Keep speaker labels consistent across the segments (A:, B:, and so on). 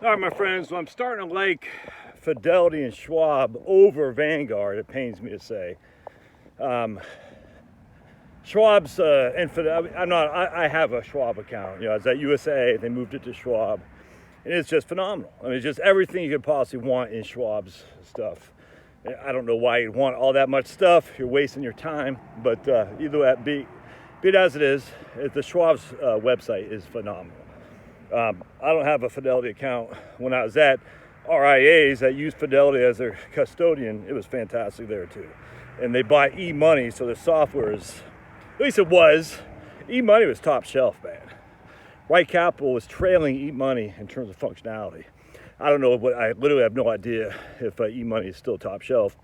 A: All right, my friends, well, I'm starting to like Fidelity and Schwab over Vanguard, it pains me to say. Schwab's, I have a Schwab account. I was at USA, they moved it to Schwab, and it's just phenomenal. I mean, it's just everything you could possibly want in Schwab's stuff. I don't know why you'd want all that much stuff. You're wasting your time, but either way, be it as it is, the Schwab's website is phenomenal. I don't have a Fidelity account. When I was at RIAs that used Fidelity as their custodian, it was fantastic there too. And they buy e-money, so their software is, at least it was, e-money was top shelf, man. White Capital was trailing e-money in terms of functionality. I don't know, but I literally have no idea if e-money is still top shelf.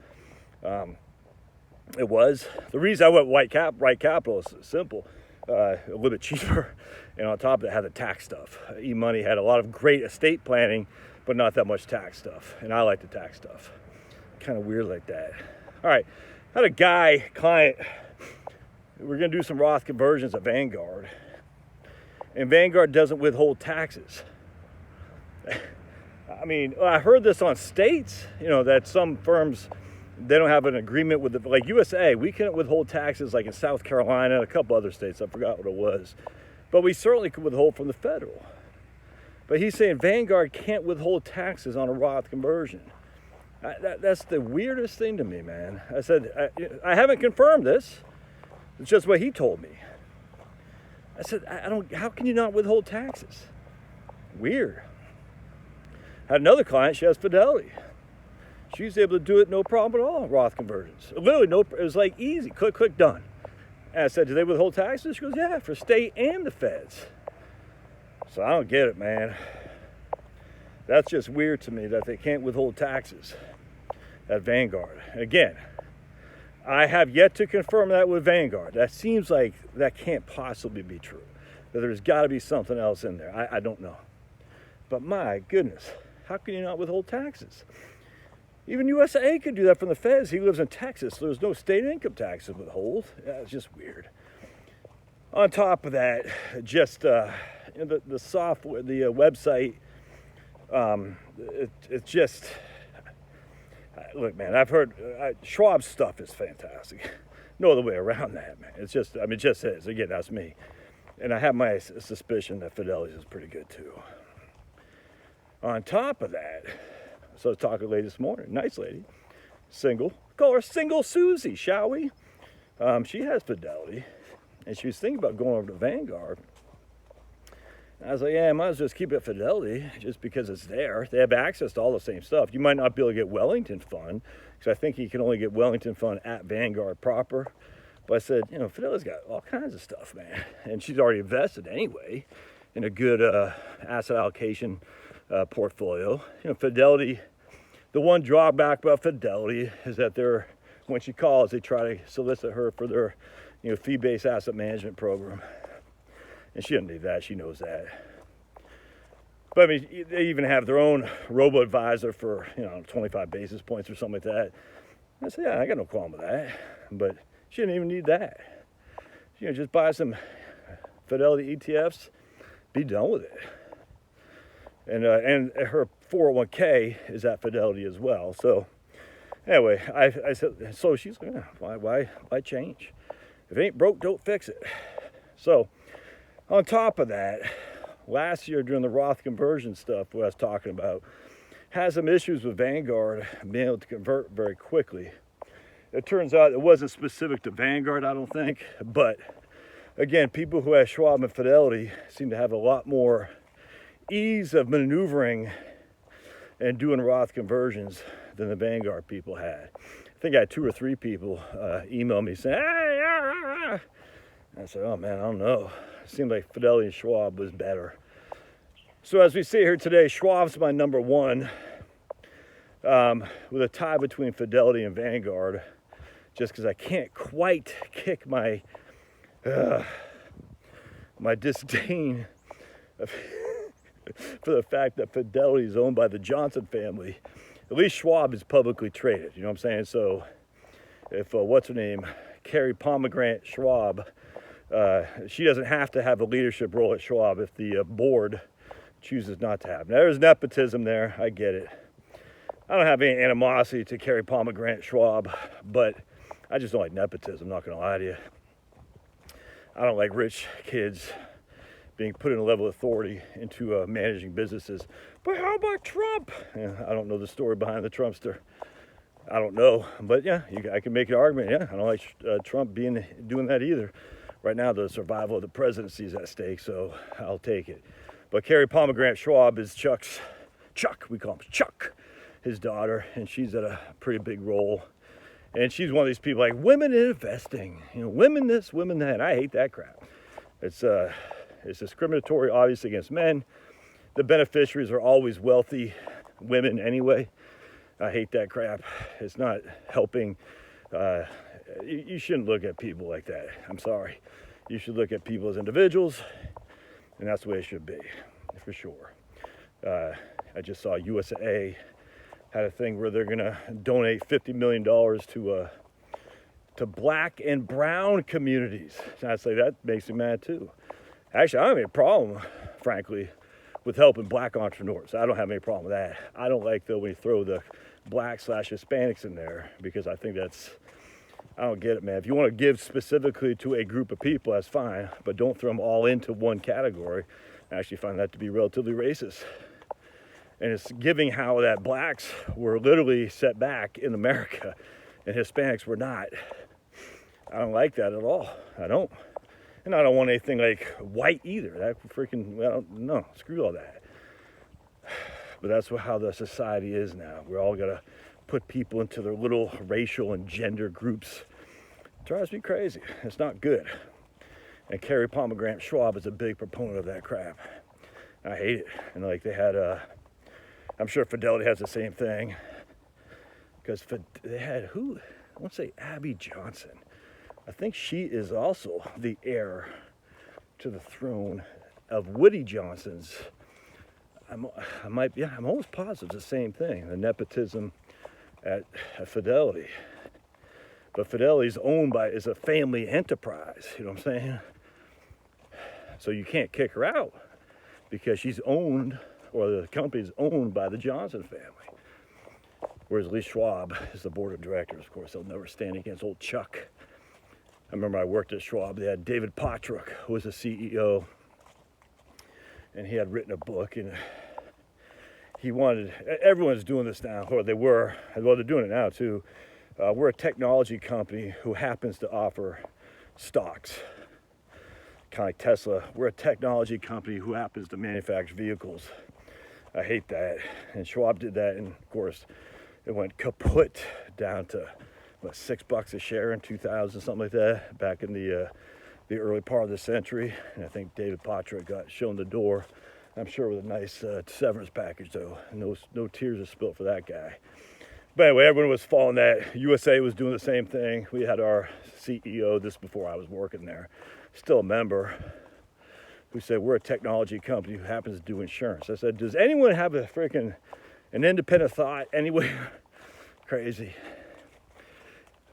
A: It was. The reason I went White Capital is simple. A little bit cheaper, and on top of it had the tax stuff. E-money had a lot of great estate planning, but not that much tax stuff, and I like the tax stuff. Kind of weird like that. All right, I had a client, we're gonna do some Roth conversions at Vanguard, and Vanguard doesn't withhold taxes. I mean, I heard this on states, that some firms, they don't have an agreement with like USA. We can't withhold taxes like in South Carolina and a couple other states. I forgot what it was. But we certainly could withhold from the federal. But he's saying Vanguard can't withhold taxes on a Roth conversion. That's the weirdest thing to me, man. I said, I haven't confirmed this. It's just what he told me. I said, how can you not withhold taxes? Weird. I had another client, she has Fidelity. She was able to do it no problem at all, Roth conversions. Literally, it was like easy, click, done. And I said, do they withhold taxes? She goes, yeah, for state and the feds. So I don't get it, man. That's just weird to me that they can't withhold taxes at Vanguard. And again, I have yet to confirm that with Vanguard. That seems like that can't possibly be true. That there's got to be something else in there. I don't know. But my goodness, how can you not withhold taxes? Even USA could do that from the feds. He lives in Texas, so there's no state income taxes withhold. Yeah, it's just weird. On top of that, just the software, the website, it's just, look, man, I've heard Schwab's stuff is fantastic. No other way around that, man. It's just, it just is. Again, that's me. And I have my suspicion that Fidelity's is pretty good too. On top of that, so I was talking to a lady this morning, nice lady, single. Call her Single Susie, shall we? She has Fidelity, and she was thinking about going over to Vanguard. I was like, yeah, I might as well just keep it Fidelity, just because it's there. They have access to all the same stuff. You might not be able to get Wellington Fund, because I think you can only get Wellington Fund at Vanguard proper. But I said, Fidelity's got all kinds of stuff, man. And she's already invested anyway in a good asset allocation portfolio. Fidelity, the one drawback about Fidelity is that when she calls, they try to solicit her for their fee-based asset management program, and she doesn't need that. She knows that. But I mean, they even have their own robo-advisor for 25 basis points or something like that. I said, yeah, I got no qualm with that, but she didn't even need that. Just buy some Fidelity ETFs, be done with it. And her 401k is at Fidelity as well. So anyway, I said, so she's like, why change? If it ain't broke, don't fix it. So on top of that, last year during the Roth conversion stuff, what I was talking about, had some issues with Vanguard being able to convert very quickly. It turns out it wasn't specific to Vanguard, I don't think. But again, people who have Schwab and Fidelity seem to have a lot more ease of maneuvering and doing Roth conversions than the Vanguard people had. I think I had 2 or 3 people email me saying, hey, I said, oh man, I don't know. It seemed like Fidelity and Schwab was better. So as we see here today, Schwab's my number 1, with a tie between Fidelity and Vanguard, just because I can't quite kick my disdain for the fact that Fidelity is owned by the Johnson family. At least Schwab is publicly traded, you know what I'm saying? So if, what's her name, Carrie Pomegranate Schwab, she doesn't have to have a leadership role at Schwab if the board chooses not to have. Now, there's nepotism there. I get it. I don't have any animosity to Carrie Pomegranate Schwab, but I just don't like nepotism, not going to lie to you. I don't like rich kids being put in a level of authority into managing businesses. But how about Trump? Yeah, I don't know the story behind the Trumpster. I don't know. But yeah, I can make an argument. Yeah, I don't like Trump doing that either. Right now, the survival of the presidency is at stake, so I'll take it. But Carrie Pomegranate Schwab is Chuck, we call him Chuck, his daughter, and she's at a pretty big role. And she's one of these people like, women in investing, women this, women that. I hate that crap. It's discriminatory, obviously, against men. The beneficiaries are always wealthy women anyway. I hate that crap. It's not helping. You shouldn't look at people like that. I'm sorry. You should look at people as individuals, and that's the way it should be, for sure. I just saw USA had a thing where they're going to donate $50 million to black and brown communities. And I say that makes me mad too. Actually, I don't have any problem, frankly, with helping black entrepreneurs. I don't have any problem with that. I don't like though when you throw the black/Hispanics in there, because I think I don't get it, man. If you want to give specifically to a group of people, that's fine, but don't throw them all into one category. I actually find that to be relatively racist. And it's giving how that blacks were literally set back in America and Hispanics were not. I don't like that at all. I don't. And I don't want anything like white either. That freaking, well, no, screw all that. But that's how the society is now. We're all got to put people into their little racial and gender groups. It drives me crazy. It's not good. And Carrie Pomegranate Schwab is a big proponent of that crap. I hate it. And like they had I'm sure Fidelity has the same thing, because they had I want to say Abby Johnson. I think she is also the heir to the throne of Woody Johnson's. I'm almost positive it's the same thing. The nepotism at Fidelity, but Fidelity's is a family enterprise. You know what I'm saying? So you can't kick her out because she's owned, or the company's owned by the Johnson family. Whereas Lee Schwab is the board of directors. Of course, they'll never stand against old Chuck. I remember I worked at Schwab. They had David Pottruck, who was the CEO, and he had written a book, and everyone's doing this now, or they were, well, they're doing it now too. We're a technology company who happens to offer stocks. Kind of like Tesla. We're a technology company who happens to manufacture vehicles. I hate that. And Schwab did that, and of course, it went kaput down to $6 a share in 2000, something like that, back in the early part of the century. And I think David Pottruck got shown the door. I'm sure with a nice severance package, though. No tears are spilled for that guy. But anyway, everyone was following that. USA was doing the same thing. We had our CEO, this before I was working there, still a member, who said, we're a technology company who happens to do insurance. I said, does anyone have an independent thought anywhere? Crazy.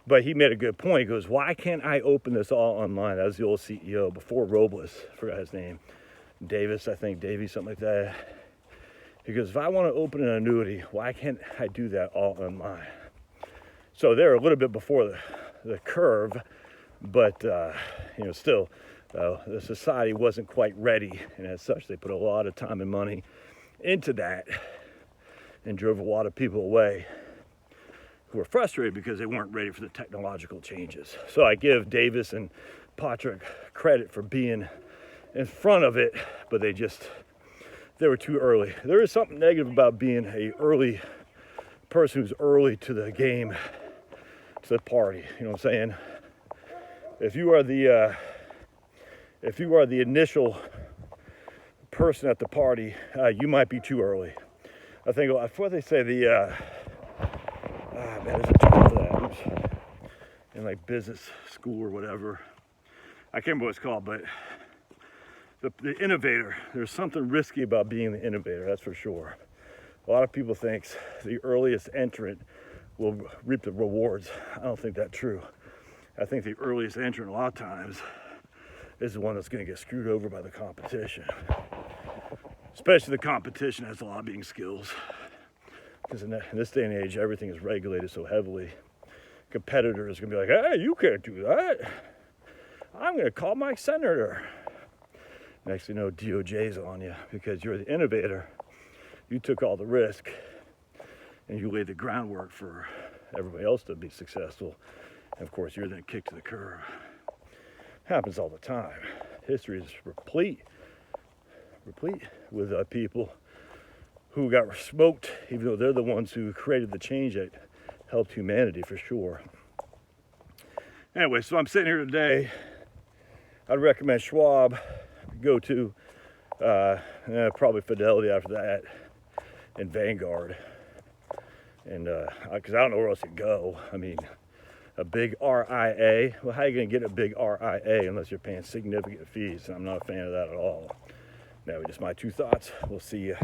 A: But he made a good point. He goes, why can't I open this all online? That was the old CEO before Robles, forgot his name. Davis, I think, Davey, something like that. He goes, if I want to open an annuity, why can't I do that all online? So they're a little bit before the curve, but still, the society wasn't quite ready, and as such, they put a lot of time and money into that and drove a lot of people away who were frustrated because they weren't ready for the technological changes. So I give Davis and Pottruck credit for being in front of it, but they were too early. There is something negative about being an early person who's early to the game, to the party. You know what I'm saying? If you are the initial person at the party, you might be too early. I think what they say, there's a term for that. Oops. In like business school or whatever. I can't remember what it's called, but the innovator. There's something risky about being the innovator, that's for sure. A lot of people think the earliest entrant will reap the rewards. I don't think that's true. I think the earliest entrant a lot of times is the one that's going to get screwed over by the competition. especially the competition has lobbying skills. Because in this day and age, everything is regulated so heavily. Competitors are going to be like, hey, you can't do that. I'm going to call my senator. Next thing you know, DOJ's on you because you're the innovator. You took all the risk and you laid the groundwork for everybody else to be successful. And of course, you're then kicked to the curb. Happens all the time. History is replete with people who got smoked, even though they're the ones who created the change that helped humanity for sure. Anyway, so I'm sitting here today. I'd recommend Schwab. Go to probably Fidelity after that, and Vanguard. And because I don't know where else to go. I mean, a big RIA. Well, how are you going to get a big RIA unless you're paying significant fees? And I'm not a fan of that at all. Now, just my two thoughts. We'll see you.